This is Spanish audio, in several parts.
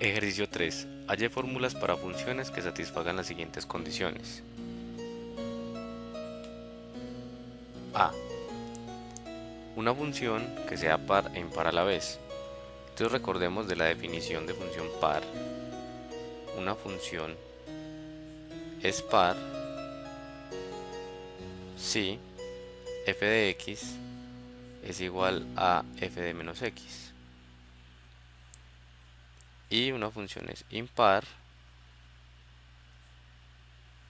Ejercicio 3. Halle fórmulas para funciones que satisfagan las siguientes condiciones. A. Una función que sea par e impar a la vez. Entonces recordemos de la definición de función par. Una función es par si f de x es igual a f de menos x. Y una función es impar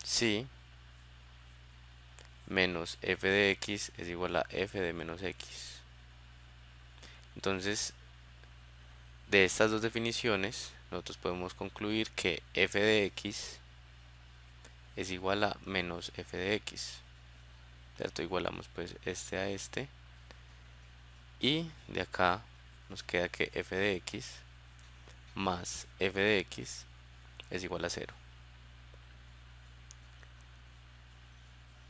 si menos f de x es igual a f de menos x. Entonces, de estas dos definiciones, nosotros podemos concluir que f de x es igual a menos f de x. ¿Cierto? Igualamos pues este a este. Y de acá nos queda que f de x más f de x es igual a 0.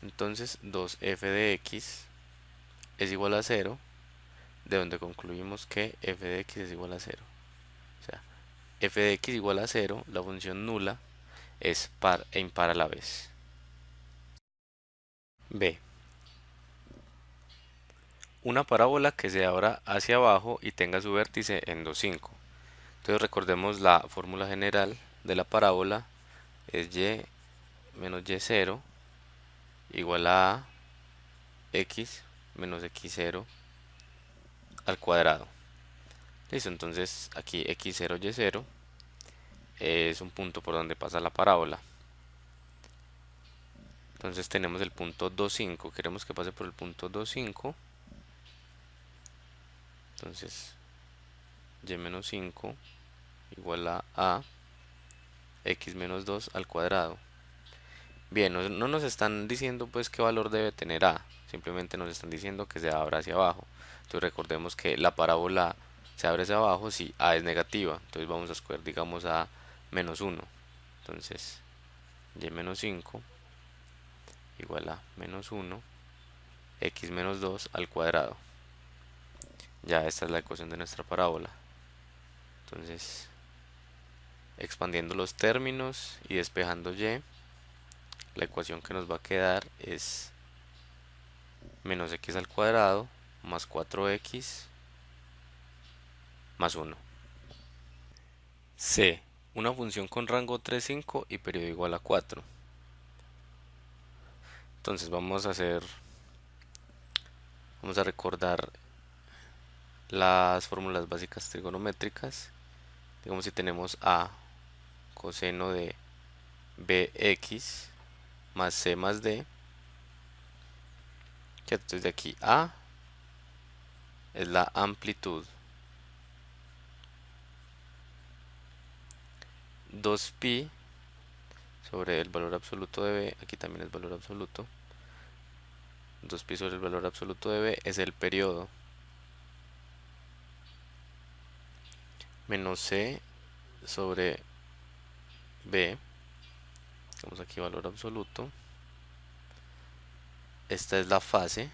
Entonces 2f de x es igual a 0, de donde concluimos que f de x es igual a 0. O sea, f de x igual a 0, la función nula, es par e impar a la vez. B. Una parábola que se abra hacia abajo y tenga su vértice en 2, 5. Entonces recordemos la fórmula general de la parábola es y menos y0 igual a x menos x0 al cuadrado. Listo, entonces aquí x0, y0 es un punto por donde pasa la parábola. Entonces tenemos el punto 2, 5, queremos que pase por el punto 2, 5. Entonces y menos 5 igual a x menos 2 al cuadrado. Bien, no nos están diciendo pues qué valor debe tener a, simplemente nos están diciendo que se abra hacia abajo. Entonces recordemos que la parábola se abre hacia abajo si a es negativa, entonces vamos a escoger digamos a menos 1. Entonces y menos 5 igual a menos 1, x menos 2 al cuadrado. Ya esta es la ecuación de nuestra parábola. Entonces, expandiendo los términos y despejando y, la ecuación que nos va a quedar es menos x al cuadrado más 4x más 1. C. Una función con rango 3, 5 y periodo igual a 4. Entonces vamos a recordar las fórmulas básicas trigonométricas. Digamos si tenemos a coseno de bx más c más d. Entonces de aquí a es la amplitud, 2pi sobre el valor absoluto de b, aquí también es valor absoluto, 2pi sobre el valor absoluto de b es el periodo, menos c sobre b, tenemos aquí valor absoluto, esta es la fase,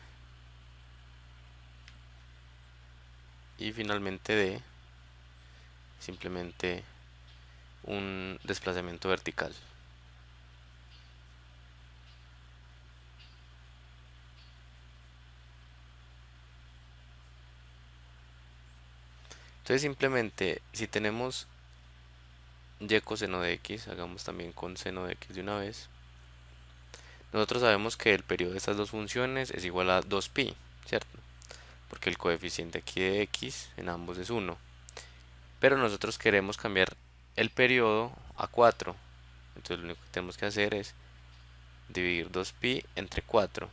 y finalmente d, simplemente un desplazamiento vertical. Entonces simplemente si tenemos y coseno de x, hagamos también con seno de x de una vez. Nosotros sabemos que el periodo de estas dos funciones es igual a 2pi, ¿cierto? Porque el coeficiente aquí de x en ambos es 1. Pero nosotros queremos cambiar el periodo a 4. Entonces lo único que tenemos que hacer es dividir 2pi entre 4.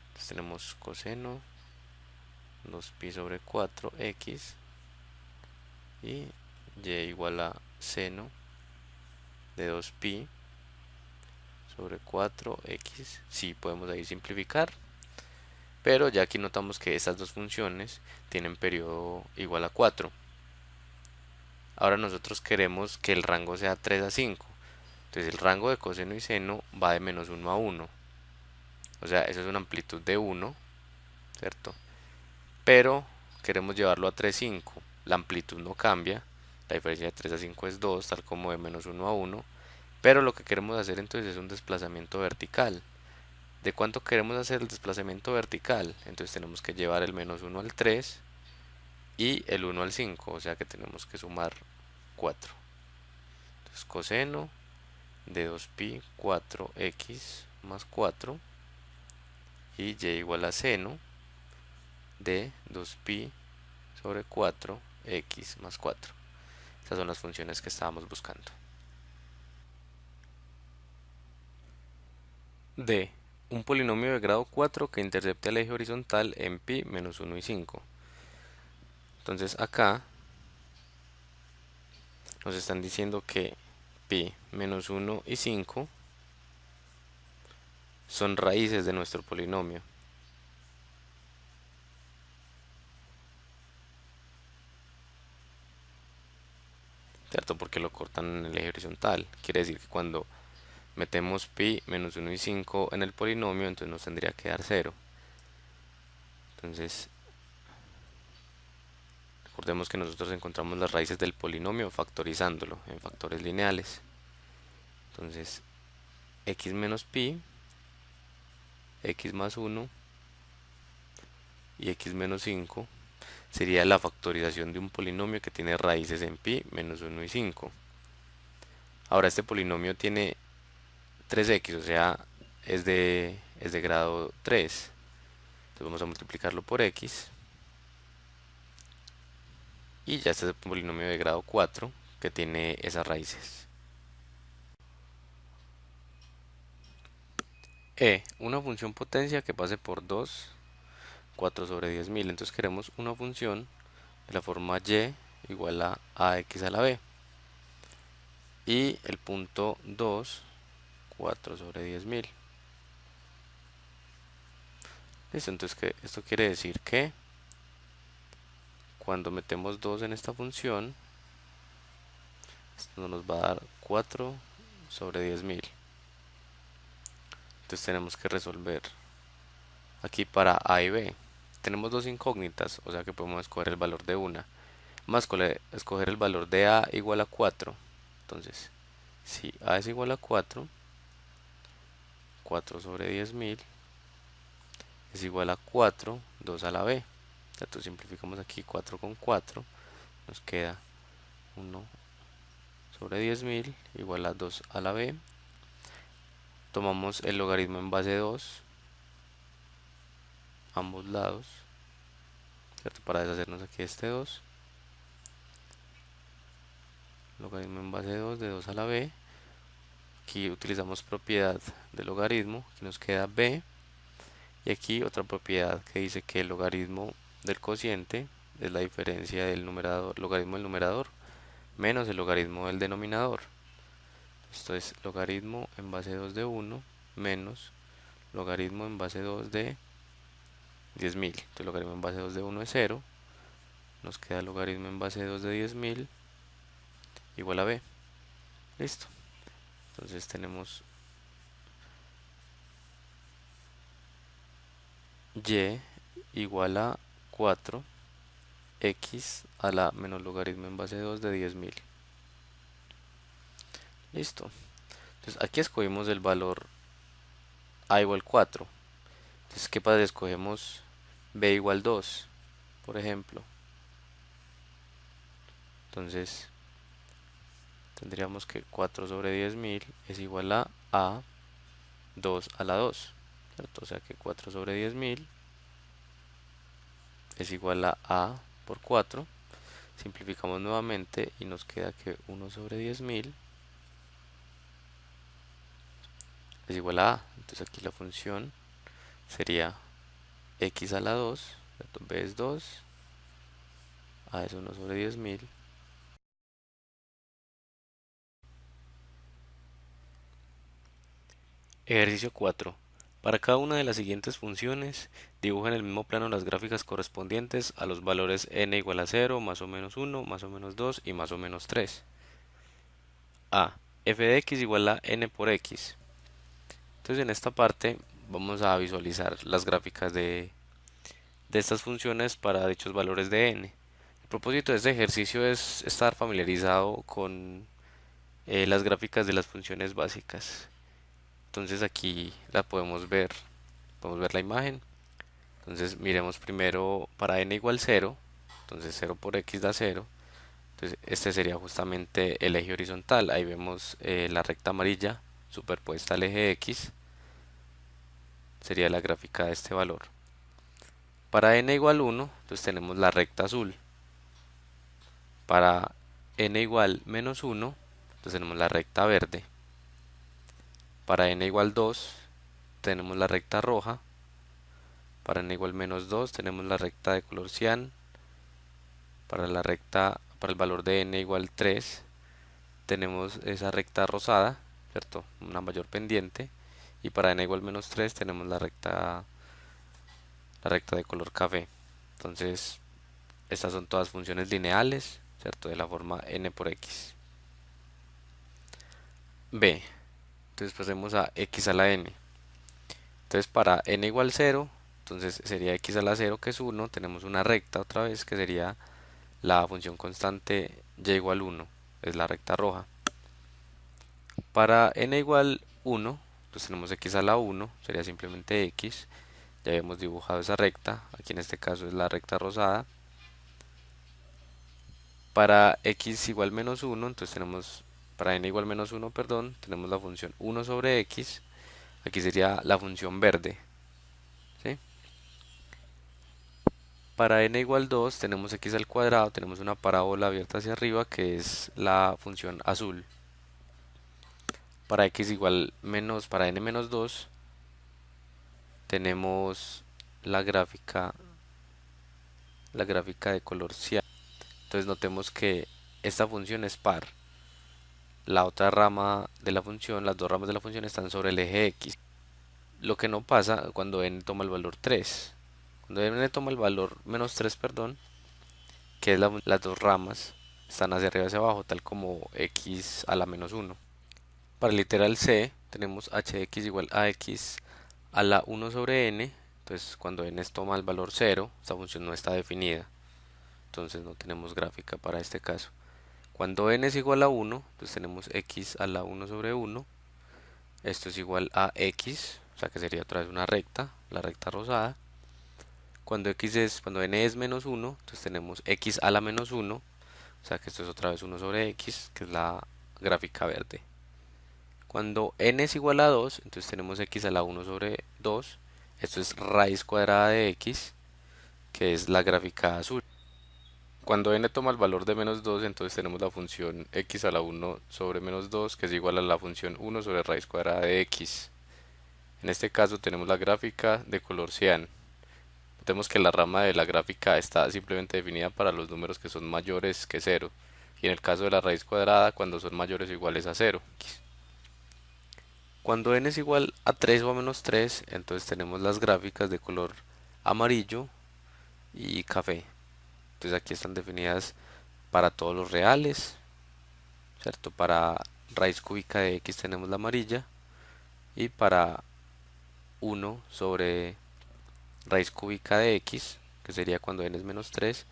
Entonces tenemos coseno 2pi sobre 4x y y igual a seno de 2pi sobre 4x. Sí, podemos ahí simplificar, pero ya aquí notamos que estas dos funciones tienen periodo igual a 4. Ahora nosotros queremos que el rango sea 3 a 5. Entonces el rango de coseno y seno va de menos 1 a 1. O sea, eso es una amplitud de 1, ¿cierto? Pero queremos llevarlo a 3, 5. la amplitud no cambia, la diferencia de 3 a 5 es 2, tal como de menos 1 a 1, pero lo que queremos hacer entonces es un desplazamiento vertical. ¿De cuánto queremos hacer el desplazamiento vertical? Entonces tenemos que llevar el menos 1 al 3 y el 1 al 5, o sea que tenemos que sumar 4. Entonces coseno de 2pi 4x más 4 y y igual a seno de 2pi sobre 4x más 4. Estas son las funciones que estábamos buscando. D. Un polinomio de grado 4 que intercepte el eje horizontal en pi menos 1 y 5. Entonces acá nos están diciendo que pi menos 1 y 5 son raíces de nuestro polinomio. ¿Cierto? Porque lo cortan en el eje horizontal. Quiere decir que cuando metemos pi menos 1 y 5 en el polinomio, entonces nos tendría que dar 0. Entonces, recordemos que nosotros encontramos las raíces del polinomio factorizándolo en factores lineales. Entonces, x menos pi, x más 1 y x menos 5 sería la factorización de un polinomio que tiene raíces en pi menos 1 y 5. Ahora este polinomio tiene 3x, o sea, es de grado 3. Entonces vamos a multiplicarlo por x. Y ya este es el polinomio de grado 4 que tiene esas raíces. Una función potencia que pase por 2, 4 sobre 10.000. Entonces queremos una función de la forma y igual a ax a la b. Y el punto 2, 4 sobre 10.000. Listo, entonces esto quiere decir que cuando metemos 2 en esta función, esto nos va a dar 4 sobre 10.000. Entonces tenemos que resolver aquí para a y b. Tenemos dos incógnitas, o sea que podemos escoger el valor de una. Más escoger el valor de a igual a 4. Entonces, si a es igual a 4, 4 sobre 10.000 es igual a 4, 2 a la b. Entonces simplificamos aquí 4 con 4, nos queda 1 sobre 10.000 igual a 2 a la b. Tomamos el logaritmo en base 2, ambos lados, ¿cierto? Para deshacernos aquí este 2. Logaritmo en base 2 de 2 a la b. Aquí utilizamos propiedad de logaritmo, aquí nos queda b. Y aquí otra propiedad que dice que el logaritmo del cociente es la diferencia del logaritmo del numerador menos el logaritmo del denominador. Esto es logaritmo en base 2 de 1 menos logaritmo en base 2 de 10.000. Entonces logaritmo en base 2 de 1 es 0. Nos queda logaritmo en base 2 de 10.000 igual a b. Listo. Entonces tenemos y igual a 4 x a la menos logaritmo en base 2 de 10.000. Listo. Entonces aquí escogimos el valor a igual 4. Entonces, ¿qué pasa si escogemos b igual 2, por ejemplo? Entonces, tendríamos que 4 sobre 10.000 es igual a 2 a la 2, ¿cierto? O sea que 4 sobre 10.000 es igual a por 4. Simplificamos nuevamente y nos queda que 1 sobre 10.000 es igual a. Entonces aquí la función sería x a la 2, ¿cierto? B es 2, a es 1 sobre 10.000. Ejercicio 4. Para cada una de las siguientes funciones, dibuja en el mismo plano las gráficas correspondientes a los valores n igual a 0, más o menos 1, más o menos 2 y más o menos 3. A. F de x igual a n por x. Entonces en esta parte vamos a visualizar las gráficas de estas funciones para dichos valores de n. El propósito de este ejercicio es estar familiarizado con las gráficas de las funciones básicas. Entonces aquí la podemos ver la imagen. Entonces miremos primero para n igual 0, entonces 0 por x da 0. Entonces este sería justamente el eje horizontal. Ahí vemos la recta amarilla superpuesta al eje x, sería la gráfica de este valor. Para n igual 1, entonces tenemos la recta azul. Para n igual menos 1, entonces tenemos la recta verde. Para n igual 2, tenemos la recta roja. Para n igual menos 2, tenemos la recta de color cian. Para el valor de n igual 3, tenemos esa recta rosada, ¿cierto? Una mayor pendiente. Y para n igual menos 3 tenemos la recta de color café. Entonces, estas son todas funciones lineales, ¿cierto? De la forma n por x. B. Entonces pasemos a x a la n. Entonces para n igual 0, entonces sería x a la 0 que es 1. Tenemos una recta otra vez que sería la función constante y igual 1. Es la recta roja. Para n igual 1, pues tenemos x a la 1, sería simplemente x. Ya habíamos dibujado esa recta, aquí en este caso es la recta rosada. Para x igual menos 1, entonces tenemos, para n igual menos 1, perdón, tenemos la función 1 sobre x. Aquí sería la función verde, ¿sí? Para n igual 2 tenemos x al cuadrado, tenemos una parábola abierta hacia arriba que es la función azul. Para x igual menos, para n menos 2 tenemos la gráfica de color cian. Entonces notemos que esta función es par. La otra rama de la función, las dos ramas de la función están sobre el eje x. Lo que no pasa cuando n toma el valor 3. Cuando n toma el valor menos 3, perdón, que es las dos ramas están hacia arriba y hacia abajo, tal como x a la menos 1. Para el literal c tenemos hx igual a x a la 1 sobre n. Entonces cuando n toma el valor 0, esta función no está definida. Entonces no tenemos gráfica para este caso. Cuando n es igual a 1, entonces tenemos x a la 1 sobre 1. Esto es igual a x, o sea que sería otra vez una recta, la recta rosada. Cuando n es menos 1, entonces tenemos x a la menos 1, o sea que esto es otra vez 1 sobre x, que es la gráfica verde. Cuando n es igual a 2, entonces tenemos x a la 1 sobre 2. Esto es raíz cuadrada de x, que es la gráfica azul. Cuando n toma el valor de menos 2, entonces tenemos la función x a la 1 sobre menos 2, que es igual a la función 1 sobre raíz cuadrada de x. En este caso tenemos la gráfica de color cian. Notemos que la rama de la gráfica está simplemente definida para los números que son mayores que 0. Y en el caso de la raíz cuadrada, cuando son mayores o iguales a 0. Cuando n es igual a 3 o a menos 3, entonces tenemos las gráficas de color amarillo y café. Entonces aquí están definidas para todos los reales, ¿cierto? Para raíz cúbica de x tenemos la amarilla y para 1 sobre raíz cúbica de x, que sería cuando n es menos 3,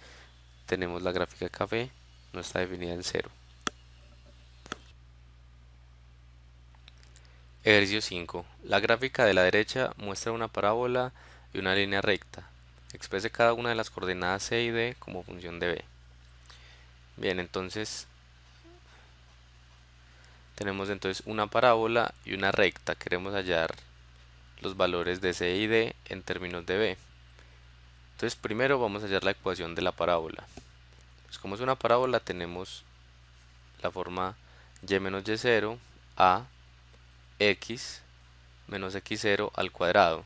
tenemos la gráfica de café, no está definida en 0. Ejercicio 5. La gráfica de la derecha muestra una parábola y una línea recta. Exprese cada una de las coordenadas c y d como función de b. Bien, entonces tenemos entonces una parábola y una recta. Queremos hallar los valores de c y d en términos de b. Entonces primero vamos a hallar la ecuación de la parábola. Pues como es una parábola tenemos la forma y menos y0 a x menos x0 al cuadrado.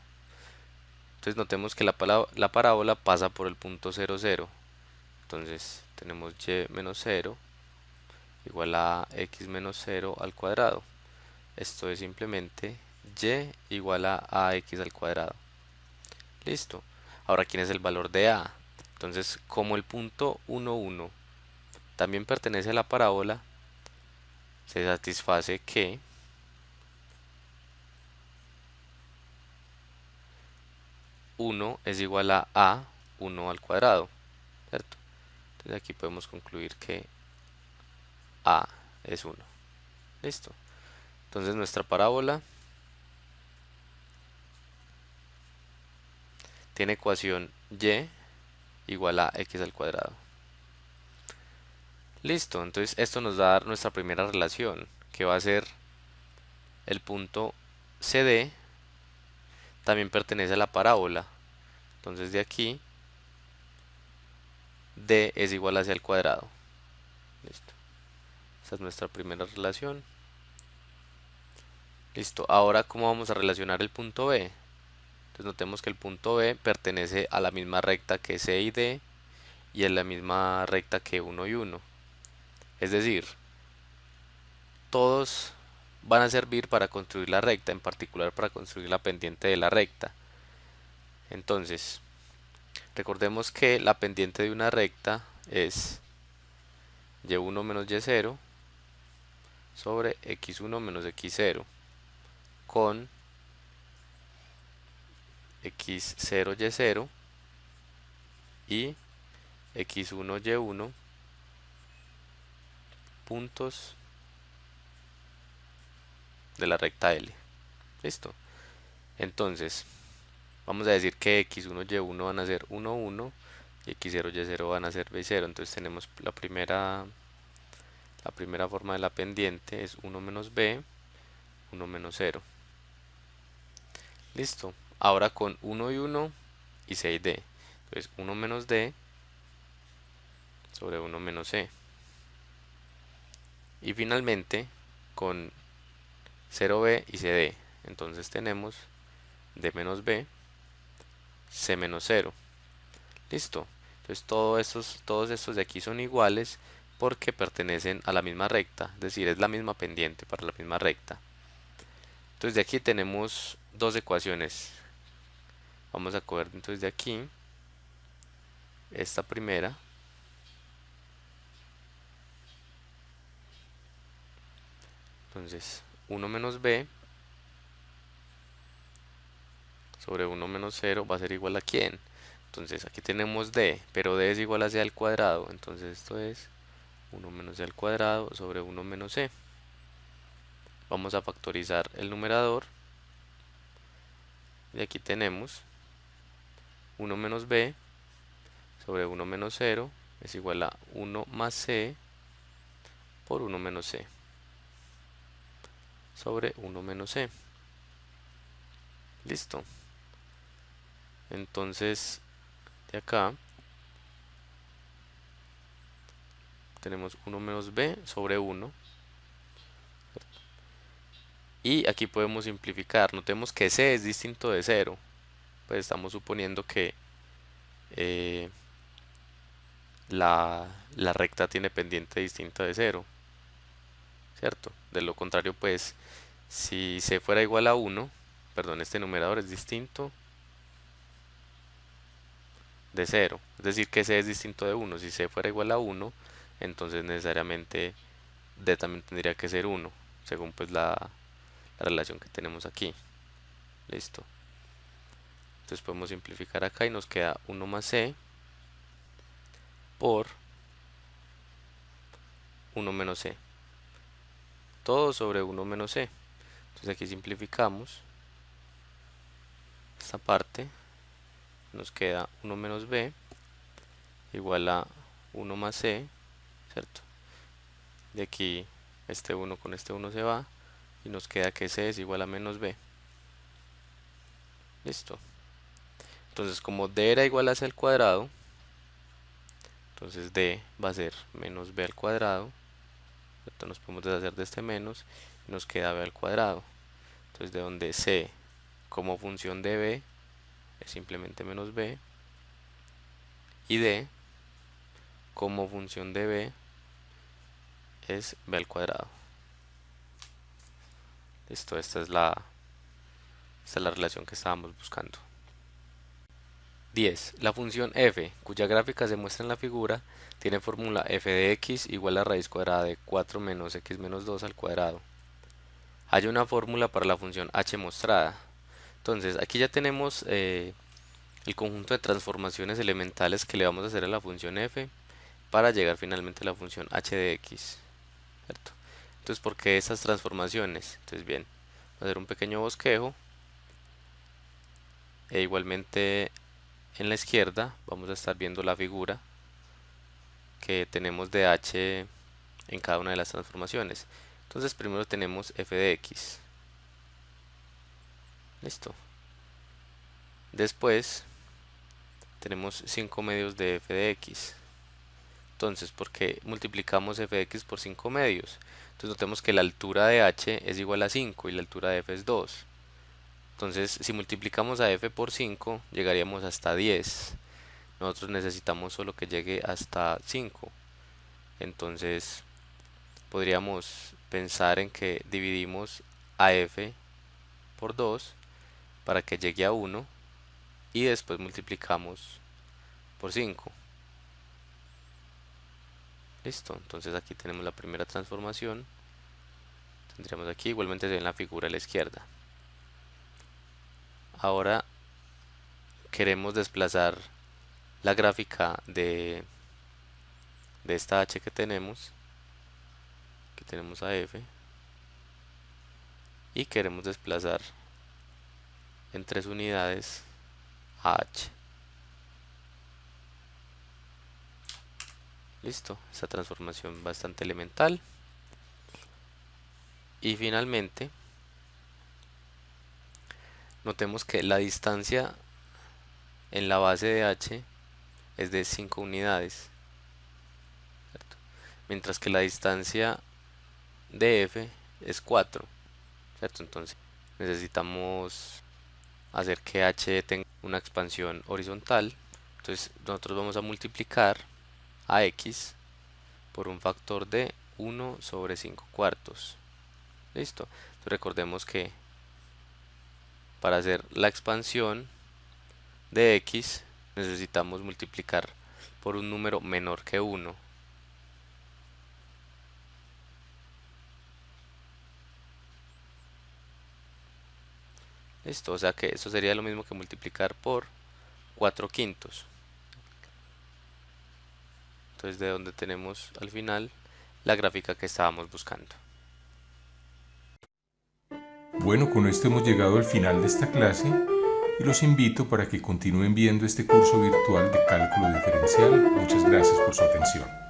Entonces notemos que la parábola pasa por el punto 0, 0. Entonces tenemos y menos 0 igual a x menos 0 al cuadrado. Esto es simplemente y igual a ax al cuadrado. Listo. Ahora, ¿quién es el valor de a? Entonces, como el punto 1, 1 también pertenece a la parábola, se satisface que uno es igual a 1 al cuadrado, ¿cierto? Entonces aquí podemos concluir que A es 1. Listo. Entonces nuestra parábola tiene ecuación y igual a x al cuadrado. Listo, entonces esto nos va a dar nuestra primera relación, que va a ser el punto CD, también pertenece a la parábola. Entonces de aquí, D es igual a C al cuadrado. Listo. Esta es nuestra primera relación. Listo, ahora ¿cómo vamos a relacionar el punto B? Entonces notemos que el punto B pertenece a la misma recta que C y D y es la misma recta que 1 y 1. Es decir, todos van a servir para construir la recta, en particular para construir la pendiente de la recta. Entonces, recordemos que la pendiente de una recta es y1 menos y0 sobre x1 menos x0 con x0 y0 y x1 y1 puntos de la recta L. Listo. Entonces, vamos a decir que x1 y1 van a ser 1, 1 y x0 y0 van a ser b0. Entonces tenemos la primera forma de la pendiente es 1 menos b, 1 menos 0. Listo. Ahora con 1 y 1 y c y d. Entonces 1 menos d sobre 1 menos c. Y finalmente con 0b y cd. Entonces tenemos d menos b, c menos 0. Listo. Entonces todos estos de aquí son iguales porque pertenecen a la misma recta, es decir, es la misma pendiente para la misma recta. Entonces de aquí tenemos dos ecuaciones. Vamos a coger entonces de aquí esta primera. Entonces 1 menos b sobre 1 menos 0 va a ser igual a ¿quién? Entonces aquí tenemos d, pero d es igual a c al cuadrado. Entonces esto es 1 menos c al cuadrado sobre 1 menos c. Vamos a factorizar el numerador. Y aquí tenemos 1 menos b sobre 1 menos 0 es igual a 1 más c por 1 menos c sobre 1 menos c. Listo. Entonces de acá tenemos 1 menos b sobre 1. Y aquí podemos simplificar. Notemos que c es distinto de 0. Pues estamos suponiendo que eh, la recta tiene pendiente distinta de 0. ¿Cierto? De lo contrario, pues, si c fuera igual a 1, perdón, este numerador es distinto de 0. Es decir, que c es distinto de 1. Si c fuera igual a 1, entonces necesariamente d también tendría que ser 1, según pues la relación que tenemos aquí. Listo. Entonces podemos simplificar acá y nos queda 1 más c por 1 menos c. Todo sobre 1 menos c. Entonces aquí simplificamos esta parte. Nos queda 1 menos b igual a 1 más c, ¿cierto? De aquí este 1 con este 1 se va y nos queda que c es igual a menos b. Listo. Entonces como d era igual a c al cuadrado, entonces d va a ser menos b al cuadrado, ¿cierto? Nos podemos deshacer de este menos y nos queda b al cuadrado. Entonces de donde c como función de b es simplemente menos b y d como función de b es b al cuadrado. Listo, esta es la relación que estábamos buscando. 10. La función f, cuya gráfica se muestra en la figura, tiene fórmula f de x igual a raíz cuadrada de 4 menos x menos 2 al cuadrado. Hay una fórmula para la función h mostrada. Entonces, aquí ya tenemos el conjunto de transformaciones elementales que le vamos a hacer a la función f para llegar finalmente a la función h de x, ¿cierto? Entonces, ¿por qué esas transformaciones? Entonces, bien, voy a hacer un pequeño bosquejo e igualmente en la izquierda vamos a estar viendo la figura que tenemos de h en cada una de las transformaciones. Entonces, primero tenemos f de x. Listo. Después tenemos 5 medios de f de x. Entonces, ¿por qué multiplicamos f de x por 5 medios? Entonces notemos que la altura de h es igual a 5 y la altura de f es 2. Entonces, si multiplicamos a f por 5, llegaríamos hasta 10. Nosotros necesitamos solo que llegue hasta 5. Entonces, podríamos pensar en que dividimos a f por 2 para que llegue a 1 y después multiplicamos por 5. Listo, entonces aquí tenemos la primera transformación. Tendríamos aquí, igualmente se ve en la figura a la izquierda. Ahora queremos desplazar la gráfica de esta h que tenemos. Aquí tenemos a f. Y queremos desplazar en 3 unidades a h. Listo, esta transformación bastante elemental. Y finalmente, notemos que la distancia en la base de h es de 5 unidades, ¿cierto? Mientras que la distancia de f es 4, ¿cierto? Entonces necesitamos hacer que h tenga una expansión horizontal. Entonces nosotros vamos a multiplicar a x por un factor de 1 sobre 5 cuartos. Listo. Entonces recordemos que para hacer la expansión de x necesitamos multiplicar por un número menor que 1. Listo, o sea que eso sería lo mismo que multiplicar por 4 quintos. Entonces, de donde tenemos al final la gráfica que estábamos buscando. Bueno, con esto hemos llegado al final de esta clase y los invito para que continúen viendo este curso virtual de cálculo diferencial. Muchas gracias por su atención.